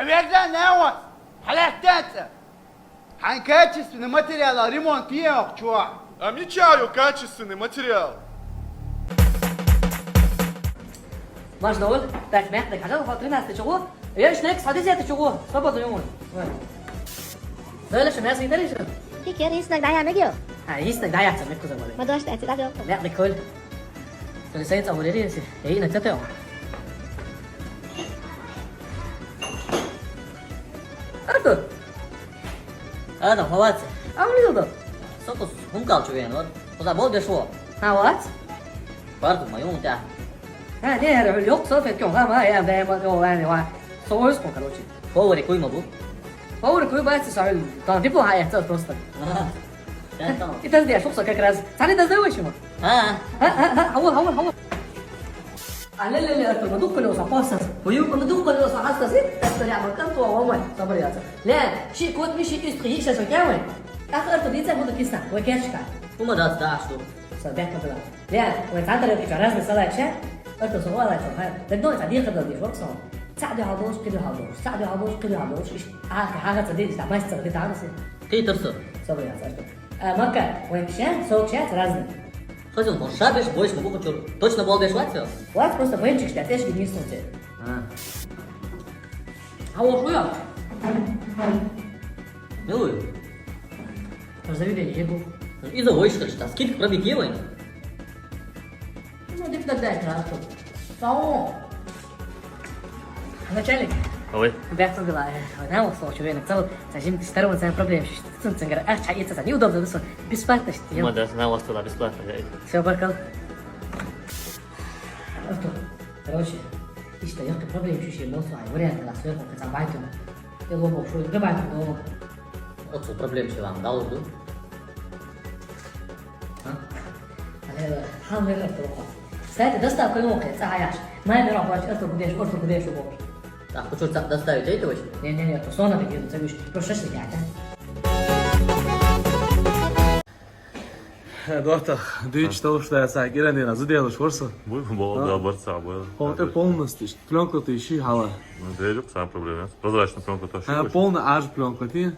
наверное, не халактаться. Хань качественный материал, а ремонт ел, чувак. Отмечаю качественный материал. Можно вот, так, мягко, хотел по 13 чего? Я еще не смотрите это чего? Свободу ему. Böyle şu nasıl gidelim şu? Fikir istek dayan ne diyor? Ha, istek daha yapacağım, ne kuzum var. Ma dość te dadio. Merde kul. Şöyle sayın savur edin siz. İyi ne çatıyor? Artur. Adam, hava. Ama ne oldu? Sokos, humkal çuveyen var. O da bol deşo. Ha, what? Pardon, mayun ta. Ha, ne her yok sohbet yok ama ya ben o yani var. Soğuz mu короче. Poveri kuyma bu. Повар кой боится сам. Там типа это просто. Sen tamam. Это здесь, что как раз. Сами доздавай чему. Ha. هو على اللي المدوق كله صفاصة ويوم المدوق كله صفاصة زين تستريع مكانته وهو صبر يا لا شيء كود مش يستريح شو كمان آخر تبديت زي مدة كيسنا وكاش كان Uma das da şu. صدقت بلا لا وتعدل في جراز مسألة شيء أنت صغار لا تفهم بدون تعديل قدر دي وقت صار ساعدوا هذوش كده هذوش ساعدوا هذوش كده هذوش إيش حاجة تدري إذا ما يستغل تعرفين Ty tırsı. صبر يا سأشتغل مكة وين شان سوق شات رازن Kızım, on şabeş boş mu bu kuçur? Точно bol beş var ya. Вот просто мальчик, что опять же не слушает. Ha. А вот что? Ne oluyor? Позови меня, ебу. İza o işte işte. Скільки пробігівань? Ну, ты тогда хорошо. Сау. Начальник. Ой, Бяхсан дела. Нам вот случай, веник целый. Зачем ты старого на проблем? Что ты ценгар? Ах, чай, это неудобно, это бесплатно, что мы даже на вас туда бесплатно. Все, баркал. Артур, короче, işte yok problem şu şey nasıl ay вариант la сверху хотя бы айтем. Я лобок что добавить до. Otur problem şey var mı? Da oldu. Але хам не это лобок. Кстати, доставка ломкая, цаяш. Май не работать, это кудеш лобок. Так, kuçur sak доставить это вообще? Не, то sonra bir gün tabii просто что yani. Доктор, ты читал, что я сак иран дена сделал шорса? Будем было борца, было. Он полностью, пленку ты ищи, хала. Ну, дверь, сам проблема. Прозрачную пленку тащу. Полный аж пленку ты.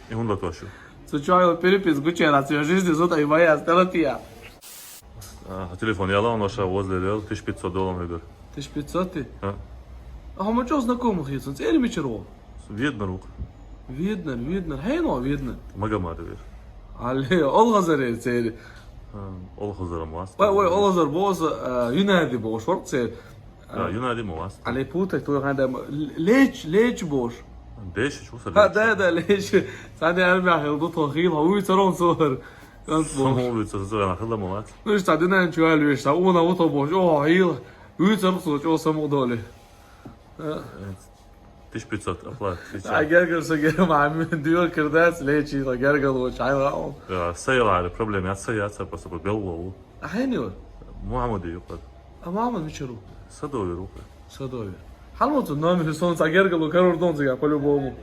И он тащу. Случайно перепись гучера, твоя жизнь зута и моя терапия. Телефон я лал, наша возле лел, $1500 выбер. 1500 ты? А? А мы что знакомых есть? Он цели вечеров? Видно рук. Видно. Хей, ну, видно. Магомад вер. Ali, olgazar цели. Ол хозарам вас. Ой, olgazar boz, юнади boş work цели. Юнади мовас. Ali puta, tu handa leç boş. Десять чувств. Да, лечь. Сади армия хилду тохил, هو يترون صور. كانت Сам бош. улица, зазывая на мовас. Ну что, ты наверное, чего любишь? А он вот бош. О, хил. Уйцер что само доли. 1500 оплат. Gerger سجل مع مين ديور كرداس ليشي gerger وش عايز Sayılar على problem ya sayısı просто по белому. أحياني مو عمودي يقعد. أما عمل مشرو صدوي روح. صدوي حلوة النوم في صون سجل وكرر دون زي كل يوم